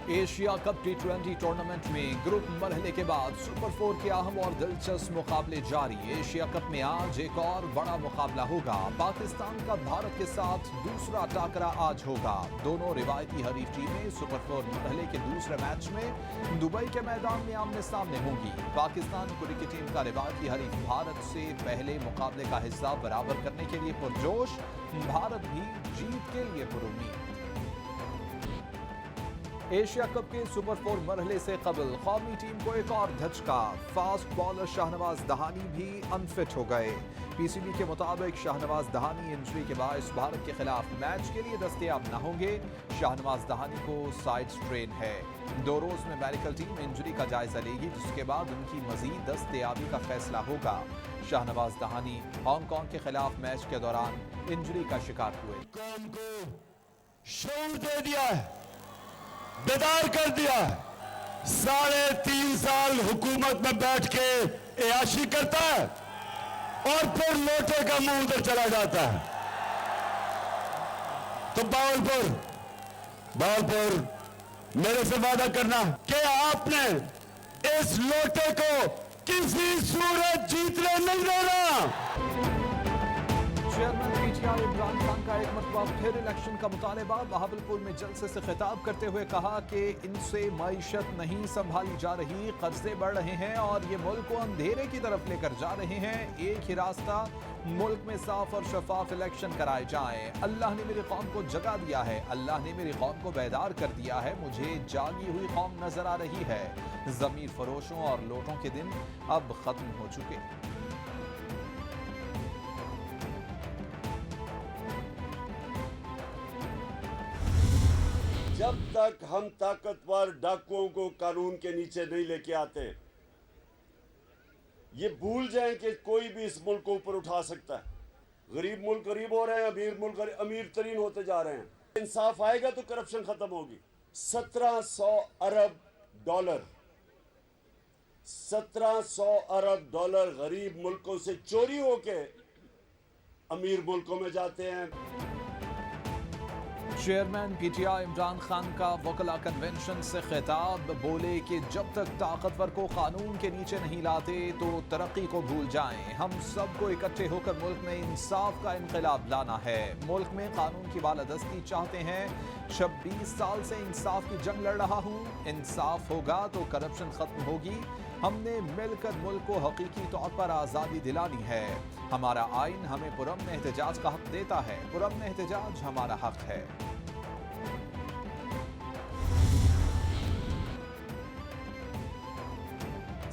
Asia cup टी20 tournament में group मरहले के बाद सुपर 4 के अहम और दिलचस्प मुकाबले जारी। एशिया कप में आज एक और बड़ा मुकाबला होगा। पाकिस्तान का भारत के साथ दूसरा टाकरा आज होगा। दोनों रिवायती हरीफ टीमें सुपर 4 मरहले के दूसरे मैच में दुबई के मैदान में आमने सामने होंगी। पाकिस्तान क्रिकेट टीम का रिवायती हरीफ भारत से पहले मुकाबले का हिसाब बराबर करने के लिए पुरजोश, भारत भी जीत के लिए पुरुम्मीद। एशिया कप के सुपर 4 मरहले से कबल कौमी टीम को एक और धचका। फास्ट बॉलर शाहनवाज दहानी भी अनफिट हो गए। पीसीबी के मुताबिक शाहनवाज दहानी इंजरी के बायस भारत के खिलाफ मैच के लिए दस्तयाब न होंगे। शाहनवाज दहानी को साइड स्ट्रेन है। 2 रोज में मेडिकल टीम इंजरी का जायजा लेगी, जिसके बाद उनकी मजीद दस्तयाबी का फैसला होगा। शाहनवाज दहानी हांगकांग के खिलाफ मैच के दौरान इंजरी का शिकार हुए। कौम को शऊर दे दिया है, बेदार कर दिया है। 3.5 साल हुकूमत में बैठ के एयाशी करता है और फिर लोटे का मुंह उधर चला जाता है। तो बावलपुर मेरे से वादा करना कि आपने इस लोटे को किसी सूरत जीतने नहीं देना। चेयरमैन पीटीआई इमरान खान का एक मरतबा फिर इलेक्शन का मुतालबा। बहावलपुर में जलसे से खिताब करते हुए कहा कि इनसे मईशत नहीं संभाली जा रही, कर्जे बढ़ रहे हैं और ये मुल्क को अंधेरे की तरफ लेकर जा रहे हैं। एक ही रास्ता, मुल्क में साफ और शफाफ इलेक्शन कराए जाएं। अल्लाह ने मेरी कौम को जगा दिया है, अल्लाह ने मेरी कौम को बेदार कर दिया है। मुझे जागी हुई कौम नजर आ रही है। जमीर फरोशों और लोटों के दिन अब खत्म हो चुके। जब तक हम ताकतवर डाकुओं को कानून के नीचे नहीं लेके आते, ये भूल जाएं कि कोई भी इस मुल्क को ऊपर उठा सकता है। गरीब मुल्क गरीब हो रहे हैं, अमीर मुल्क अमीर तरीन होते जा रहे हैं। इंसाफ आएगा तो करप्शन खत्म होगी। 1700 अरब डॉलर 1700 अरब डॉलर गरीब मुल्कों से चोरी होके अमीर मुल्कों में जाते हैं। चेयरमैन पीटीआई इमरान खान का वकला कन्वेंशन से खिताब। बोले कि जब तक ताकतवर को कानून के नीचे नहीं लाते तो तरक्की को भूल जाएं। हम सबको इकट्ठे होकर मुल्क में इंसाफ का इनकलाब लाना है। मुल्क में कानून की बालादस्ती चाहते हैं। 26 साल से इंसाफ की जंग लड़ रहा हूँ। इंसाफ होगा तो करप्शन खत्म होगी। हमने मिलकर मुल्क को हकीकी तौर पर आज़ादी दिलानी है। हमारा आइन हमें पुरअमन एहतजाज का हक देता है। पुरअमन एहतजाज हमारा हक है।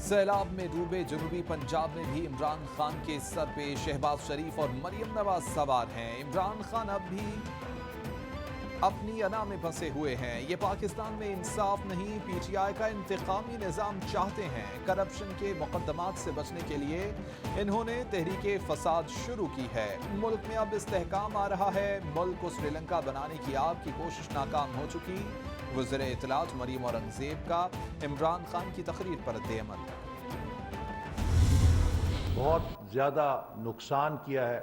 सैलाब में डूबे जनूबी पंजाब में भी इमरान खान के सर पे शहबाज शरीफ और मरियम नवाज सवार हैं। इमरान खान अब भी अपनी अना में फंसे हुए हैं। ये पाकिस्तान में इंसाफ नहीं, पीटीआई का इंतकामी निज़ाम चाहते हैं। करप्शन के मुकदमात से बचने के लिए इन्होंने तहरीके फसाद शुरू की है। मुल्क में अब इस्तेहकाम आ रहा है। मुल्क को श्रीलंका बनाने की आपकी कोशिश नाकाम हो चुकी। वज़ीर इत्तलात मरियम औरंगज़ेब का इमरान खान की तकरीर पर रद्द-ए-अमल। बहुत ज़्यादा नुकसान किया है,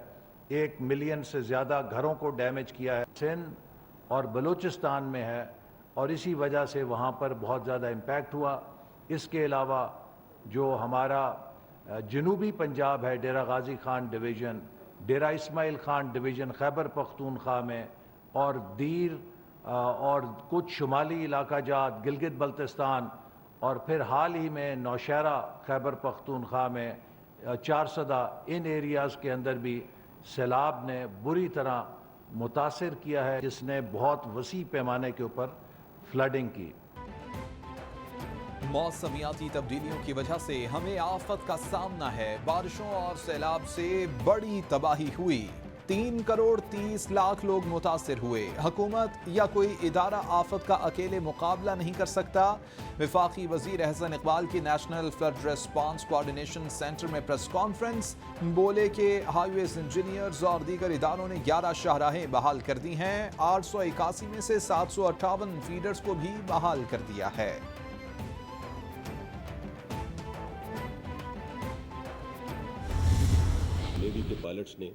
1 मिलियन से ज़्यादा घरों को डैमेज किया है। सिंध और बलूचिस्तान में है और इसी वजह से वहाँ पर बहुत ज़्यादा इम्पैक्ट हुआ। इसके अलावा जो हमारा जनूबी पंजाब है, डेरा गाजी खान डिवीज़न, डेरा इस्माइल खान डिवीज़न खैबर पख्तूनख्वा में और दीर और कुछ शुमाली इलाका जात गिलगित बल्तिस्तान और फिर हाल ही में नौशहरा खैबर पख्तूनख्वा में 4सदा, इन एरियाज़ के अंदर भी सैलाब ने बुरी तरह मुतासिर किया है, जिसने बहुत वसी पैमाने के ऊपर फ्लडिंग की। मौसमियाती तब्दीलियों की वजह से हमें आफत का सामना है। बारिशों और सैलाब से बड़ी तबाही हुई। 3 करोड़ 30 लाख लोग मुतासिर हुए। हुकूमत या कोई इदारा आफत का अकेले मुकाबला नहीं कर सकता। वफाकी वजीर एहसन इकबाल की national flood response coordination centre में प्रेस कॉन्फ्रेंस। बोले कि हाईवेज इंजीनियर्स और दीगर इदारों ने 11 शाहराहें बहाल कर दी हैं। 881 में से 758 फीडर्स को भी बहाल कर दिया है। नेवी के पायलट्स ने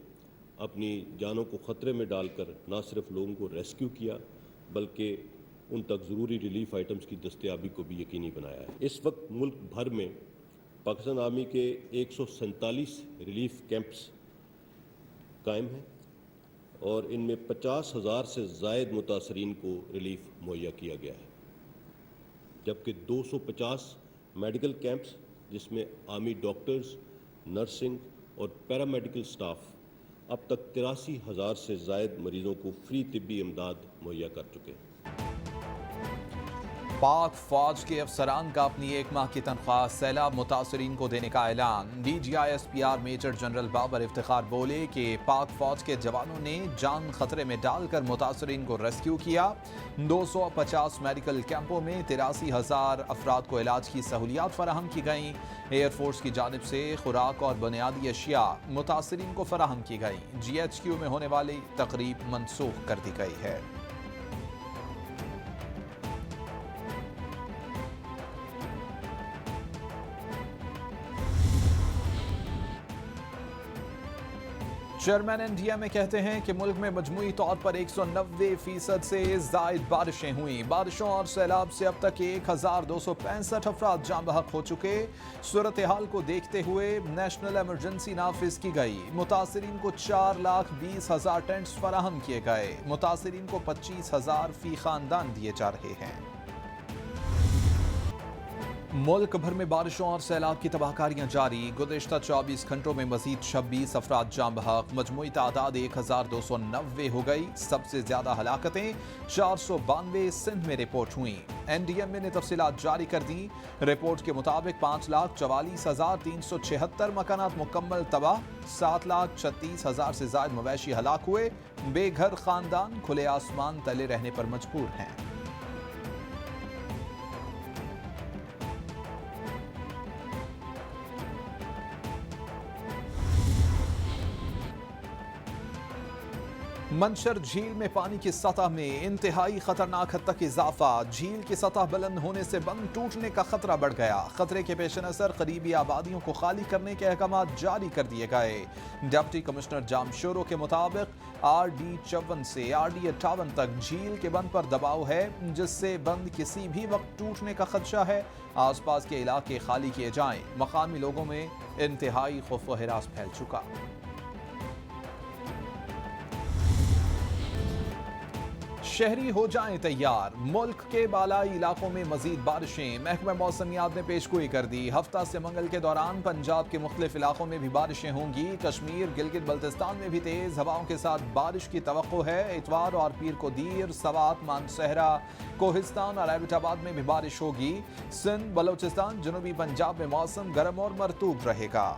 अपनी जानों को ख़तरे में डालकर न सिर्फ लोगों को रेस्क्यू किया बल्कि उन तक ज़रूरी रिलीफ आइटम्स की दस्तयाबी को भी यकीनी बनाया है। इस वक्त मुल्क भर में पाकिस्तान आर्मी के 147 रिलीफ कैंप्स कायम हैं और इनमें 50,000 से ज़ायद मुतासरीन को रिलीफ मुहैया किया गया है, जबकि 250 मेडिकल कैंप्स जिसमें आर्मी डॉक्टर्स, नर्सिंग और पैरामेडिकल स्टाफ अब तक 83,000 से ज़ायद मरीजों को फ्री तिब्बी इमदाद मुहैया कर चुके हैं। पाक फौज के अफसरान का अपनी एक माह की तनख्वाह सैलाब मुतासरीन को देने का ऐलान। DGISPR major general Babar Iftikhar बोले कि पाक फौज के जवानों ने जान खतरे में डालकर मुतासरीन को रेस्क्यू किया। 250 मेडिकल कैंपों में 83,000 अफराद को इलाज की सहूलियात फराहम की गई। एयरफोर्स की जानिब से खुराक और बुनियादी अशिया मुतासरीन को फराहम की गई। GHQ में होने वाली तकरीब मनसूख कर दी गई है। चेयरमैन NDMA कहते हैं कि मुल्क में मजमूई तौर पर 190% से जायद बारिशें हुई। बारिशों और सैलाब से अब तक 1,265 अफराद जान बहक हो चुके। सूरत हाल को देखते हुए नेशनल इमरजेंसी नाफिज की गई। मुतासरीन को 4,20,000 टेंट्स फराहम किए गए। मुतासरीन को 25,000 फी खानदान दिए जा रहे हैं। मुल्क भर में बारिशों और सैलाब की तबाहकारियां जारी। गुज़िश्ता 24 घंटों में मजीद 26 अफराद जान बहक। मजमूई तादाद 1,290 हो गई। सबसे ज्यादा हलाकतें 492 सिंध में रिपोर्ट हुई। NDMA ने तफसीलात जारी कर दी। रिपोर्ट के मुताबिक 5,44,376 मकानात मुकम्मल तबाह, 7,36,000 से ज्यादा मवेशी हलाक हुए। बेघर खानदान खुले आसमान तले रहने पर मजबूर हैं। मंशर झील में पानी की सतह में इंतहाई खतरनाक हद तक इजाफा। झील की सतह बुलंद होने से बंद टूटने का खतरा बढ़ गया। खतरे के पेश नजर करीबी आबादियों को खाली करने के अहकाम जारी कर दिए गए। डिप्टी कमिश्नर जामशोरो के मुताबिक RD 54 से RD 58 तक झील के बंद पर दबाव है, जिससे बंद किसी भी वक्त टूटने का खदशा है। आसपास के इलाके खाली किए जाएं। मकामी लोगों में इंतहाई खौफ व हिरास फैल चुका। शहरी हो जाएं तैयार। मुल्क के बालाई इलाकों में मजीद बारिशें। महकमा मौसमियात ने पेशगोई कर दी। हफ्ता से मंगल के दौरान पंजाब के मुख्तलिफ इलाकों में भी बारिशें होंगी। कश्मीर, गिलगित बल्तिस्तान में भी तेज हवाओं के साथ बारिश की तवक्को है। इतवार और पीर को दीर, सवात, मानसहरा, कोहिस्तान और एबटाबाद में भी बारिश होगी। सिंध, बलोचिस्तान, जनूबी पंजाब में मौसम गर्म और मरतूब रहेगा।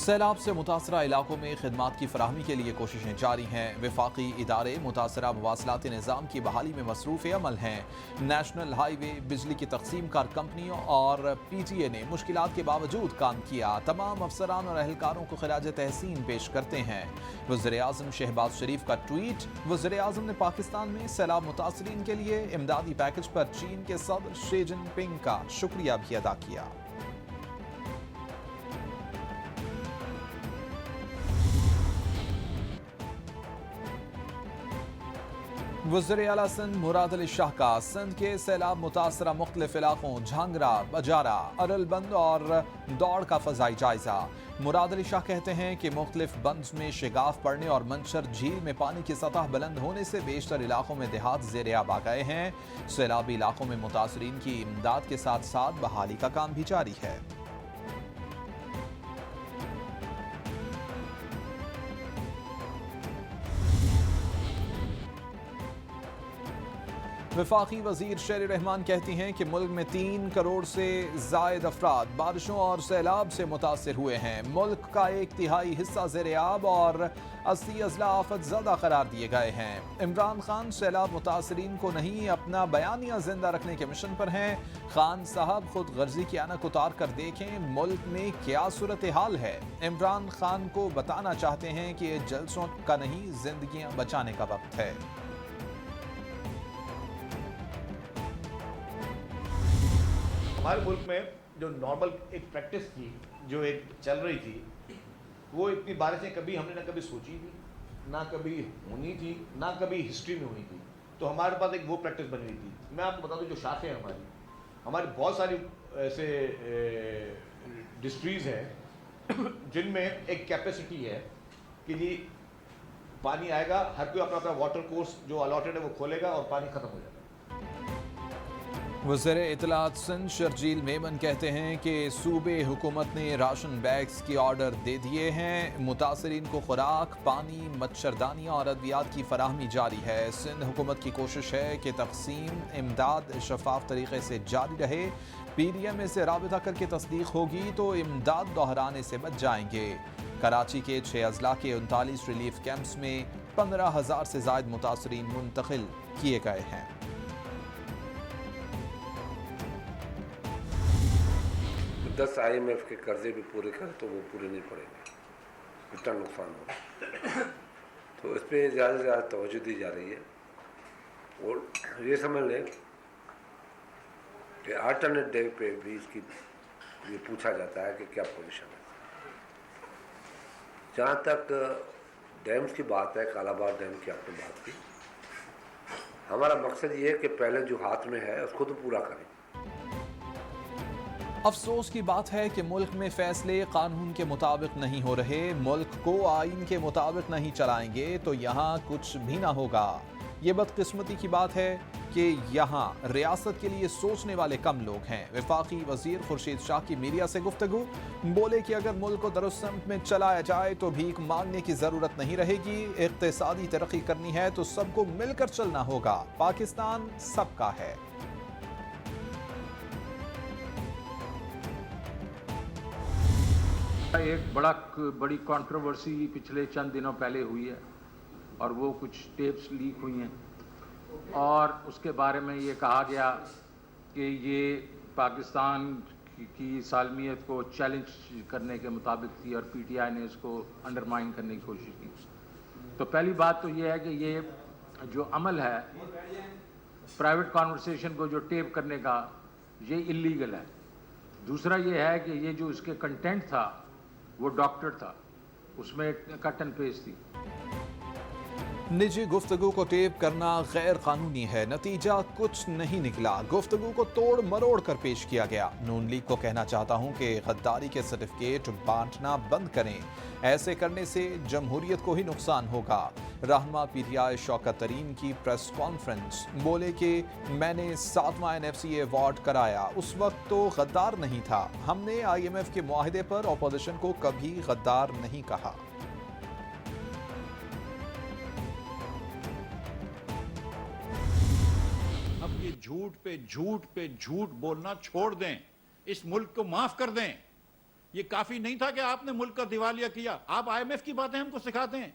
सैलाब से मुतासरा इलाकों में खिदमात की फराहमी के लिए कोशिशें जारी हैं। वफाकी इदारे मुतासरा मवासलाती निज़ाम की बहाली में मसरूफ़ अमल हैं। नेशनल हाईवे, बिजली की तकसीम कार कंपनियों और PTA ने मुश्किलात के बावजूद काम किया। तमाम अफसरान और अहलकारों को खिराज तहसीन पेश करते हैं। वज़ीर-ए-आज़म शहबाज शरीफ का ट्वीट। वज़ीर-ए-आज़म ने पाकिस्तान में सैलाब मुतासरीन के लिए इमदादी पैकेज पर चीन के सदर शी जिनपिंग का शुक्रिया भी अदा किया। वज़ीर आला सिंध मुराद अली शाह का सिंध के सैलाब मुतासरा मुख्तलिफ इलाकों झांगरा, बजारा, अरलबंद और दौड़ का फजाई जायजा। मुराद अली शाह कहते हैं कि मुख्तलिफ बंद में शिगाफ पड़ने और मंशर झील में पानी की सतह बुलंद होने से बेशतर इलाकों में देहात ज़ेर-ए-आब आ गए हैं। सैलाबी इलाकों में मुतासरीन की इमदाद के साथ साथ बहाली का काम भी जारी है। वफाकी वजीर शेर रहमान कहती हैं कि मुल्क में 3 करोड़ से जायद अफराद बारिशों और सैलाब से मुतासर हुए हैं। मुल्क का 1/3 हिस्सा ज़ेर-ए-आब और 80 अजला आफत ज़दा करार दिए गए हैं। इमरान खान सैलाब मुतासरीन को नहीं, अपना बयानिया जिंदा रखने के मिशन पर हैं। खान साहब खुद गर्जी की आनक उतार कर देखें मुल्क में क्या सूरत हाल है। इमरान खान को बताना चाहते हैं कि ये जलसों का नहीं, जिंदगियां बचाने का वक्त है। हमारे मुल्क में जो नॉर्मल एक प्रैक्टिस थी, जो एक चल रही थी, वो इतनी बारिशें कभी हमने ना कभी सोची थी, ना कभी होनी थी, ना कभी हिस्ट्री में हुई थी। तो हमारे पास एक वो प्रैक्टिस बन गई थी। मैं आपको बता दूं, जो शाखें हैं हमारी बहुत सारी ऐसे डिस्ट्रीज़ हैं जिनमें एक कैपेसिटी है कि जी पानी आएगा, हर कोई अपना अपना वाटर कोर्स जो अलॉटेड है वो खोलेगा और पानी ख़त्म हो जाएगा। वज़ीर इत्तलात सिंध शर्जील मेमन कहते हैं कि सूबे हुकूमत ने राशन बैग्स के ऑर्डर दे दिए हैं। मुतासरीन को खुराक, पानी, मच्छरदानियाँ और अद्वियात की फराहमी जारी है। सिंध हुकूमत की कोशिश है कि तकसीम इमदाद शफाफ तरीके से जारी रहे। PDM से राबिता करके तस्दीक होगी तो इमदाद दोहराने से बच जाएंगे। कराची के 6 अजला के 39 रिलीफ कैंप्स में 15,000 से ज़ायद मुतासरीन मुंतकिल किए गए हैं। दस IMF के कर्जे भी पूरे करें तो वो पूरे नहीं पड़ेंगे, इतना नुकसान होगा। तो इस पर ज़्यादा से ज़्यादा तवज्जो दी जा रही है। और ये समझ लें कि अल्टरनेट डे पे भी इसकी ये पूछा जाता है कि क्या पोजीशन है। जहाँ तक डैम्स की बात है, कालाबाद डैम की आपने बात की, हमारा मकसद ये है कि पहले जो हाथ में है उसको तो पूरा करें। अफसोस की बात है कि मुल्क में फैसले कानून के मुताबिक नहीं हो रहे। मुल्क को आइन के मुताबिक नहीं चलाएंगे तो यहाँ कुछ भी ना होगा। ये बदकिस्मती की बात है कि यहाँ रियासत के लिए सोचने वाले कम लोग हैं। वफाकी वजीर खुर्शीद शाह की मीडिया से गुफ्तगू, बोले कि अगर मुल्क को दुरुस्त समत में चलाया जाए तो भीख मांगने की ज़रूरत नहीं रहेगी। इक़्तिसादी तरक्की करनी है तो सबको मिलकर चलना होगा। पाकिस्तान सबका है। एक बड़ी कंट्रोवर्सी पिछले चंद दिनों पहले हुई है और वो कुछ टेप्स लीक हुई हैं और उसके बारे में ये कहा गया कि ये पाकिस्तान की सालमियत को चैलेंज करने के मुताबिक थी और PTI ने इसको अंडरमाइन करने की कोशिश की। तो पहली बात तो ये है कि ये जो अमल है प्राइवेट कॉन्वर्सेशन को जो टेप करने का, ये इलीगल है। दूसरा ये है कि ये जो इसके कंटेंट था वो डॉक्टर था, उसमें कट एंड पेस्ट थी। निजी गुफ्तगू को टेप करना गैर कानूनी है। नतीजा कुछ नहीं निकला। गुफ्तगू को तोड़ मरोड़ कर पेश किया गया। नून लीग को कहना चाहता हूं कि गद्दारी के सर्टिफिकेट बांटना बंद करें। ऐसे करने से जमहूरियत को ही नुकसान होगा। रहनुमा PTI शौकत तरीन की प्रेस कॉन्फ्रेंस, बोले कि मैंने 7वां NFC अवार्ड कराया, उस वक्त तो गद्दार नहीं था। हमने IMF के मुआहदे पर अपोजिशन को कभी गद्दार नहीं कहा। अब ये झूठ पे झूठ बोलना छोड़ दें, इस मुल्क को माफ कर दें। ये काफी नहीं था कि आपने मुल्क का दिवालिया किया। आप IMF की बातें हमको सिखाते हैं।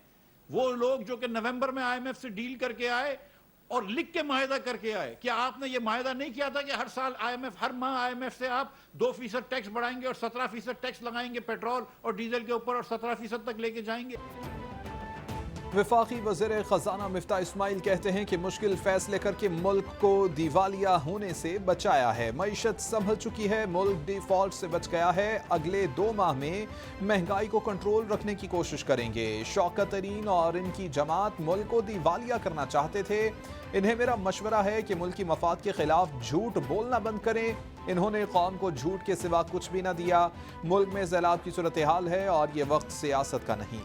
वो लोग जो कि नवंबर में IMF से डील करके आए और लिख के माहिदा करके आए, क्या आपने ये माहिदा नहीं किया था कि हर साल IMF, हर माह IMF से आप 2% टैक्स बढ़ाएंगे और 17% टैक्स लगाएंगे पेट्रोल और डीजल के ऊपर और 17% तक लेके जाएंगे? वफाकी वज़ीर ख़ज़ाना मिफ्ता इस्माइल कहते हैं कि मुश्किल फैसले करके मुल्क को दिवालिया होने से बचाया है। मईशत संभल चुकी है, मुल्क डिफॉल्ट से बच गया है। अगले 2 माह में महंगाई को कंट्रोल रखने की कोशिश करेंगे। शौकत तरीन और इनकी जमात मुल्क को दिवालिया करना चाहते थे। इन्हें मेरा मशवरा है कि मुल्की मफाद के खिलाफ झूठ बोलना बंद करें। इन्होंने कौम को झूठ के सिवा कुछ भी न दिया। मुल्क में सैलाब की सूरत हाल है और ये वक्त सियासत का नहीं।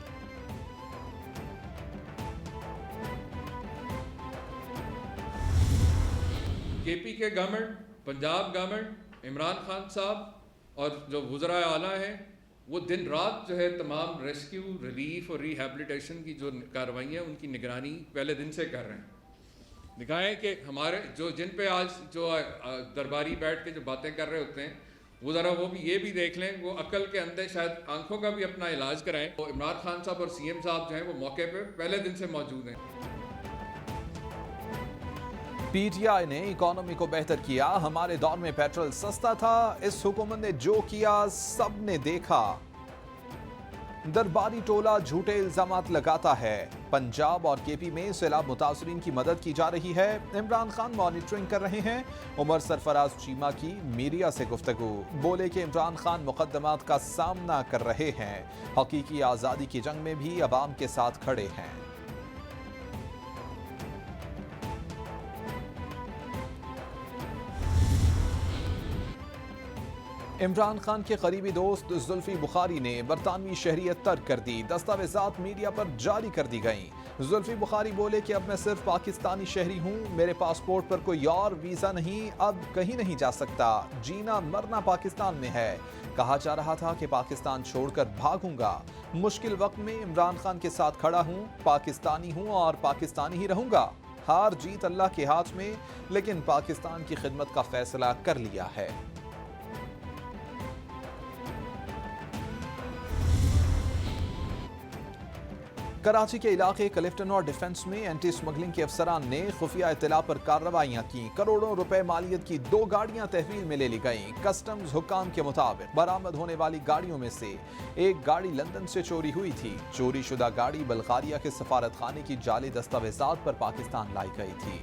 KP के गवर्नमेंट, पंजाब गवर्नमेंट, इमरान खान साहब और जो वज़रा आला हैं, वो दिन रात जो है तमाम रेस्क्यू, रिलीफ और रिहैबिलिटेशन की जो कार्रवाइयाँ उनकी निगरानी पहले दिन से कर रहे हैं। दिखाएं कि हमारे जिन पे आज जो दरबारी बैठ के जो बातें कर रहे होते हैं, वो ज़रा वो भी ये भी देख लें, वो अकल के अंदर शायद आंखों का भी अपना इलाज कराएं। तो इमरान खान साहब और CM साहब जो हैं वो मौके पे पहले दिन से मौजूद हैं। PTI ने इकोनॉमी को बेहतर किया। हमारे दौर में पेट्रोल सस्ता था। इस हुकूमत ने जो किया सब ने देखा। दरबारी टोला झूठे इल्जामात लगाता है। पंजाब और केपी में सैलाब मुतासरीन की मदद की जा रही है। इमरान खान मॉनिटरिंग कर रहे हैं। उमर सरफराज चीमा की मीडिया से गुफ्तगू, बोले कि इमरान खान मुकद्दमात का सामना कर रहे हैं, हकीकी आज़ादी की जंग में भी अवाम के साथ खड़े हैं। इमरान खान के करीबी दोस्त जुल्फी बुखारी ने बरतानवी शहरियत तर्क कर दी। दस्तावेजात मीडिया पर जारी कर दी गईं। जुल्फी बुखारी बोले कि अब मैं सिर्फ पाकिस्तानी शहरी हूँ, मेरे पासपोर्ट पर कोई और वीज़ा नहीं, अब कहीं नहीं जा सकता, जीना मरना पाकिस्तान में है। कहा जा रहा था कि पाकिस्तान छोड़कर भागूंगा। मुश्किल वक्त में इमरान खान के साथ खड़ा हूँ, पाकिस्तानी हूँ और पाकिस्तानी ही रहूंगा। हार जीत अल्लाह के हाथ में, लेकिन पाकिस्तान की खिदमत का फैसला कर लिया है। कराची के इलाके क्लिफ्टन और डिफेंस में एंटी स्मगलिंग के अफसरान ने खुफिया इत्तला पर कार्रवाइयां की। करोड़ों रुपए मालियत की 2 गाड़ियां तहवील में ले ली गईं। कस्टम्स हुक्काम के मुताबिक बरामद होने वाली गाड़ियों में से एक गाड़ी लंदन से चोरी हुई थी। चोरी शुदा गाड़ी बल्गारिया के सफारत खाने की जाली दस्तावेजात पर पाकिस्तान लाई गई थी।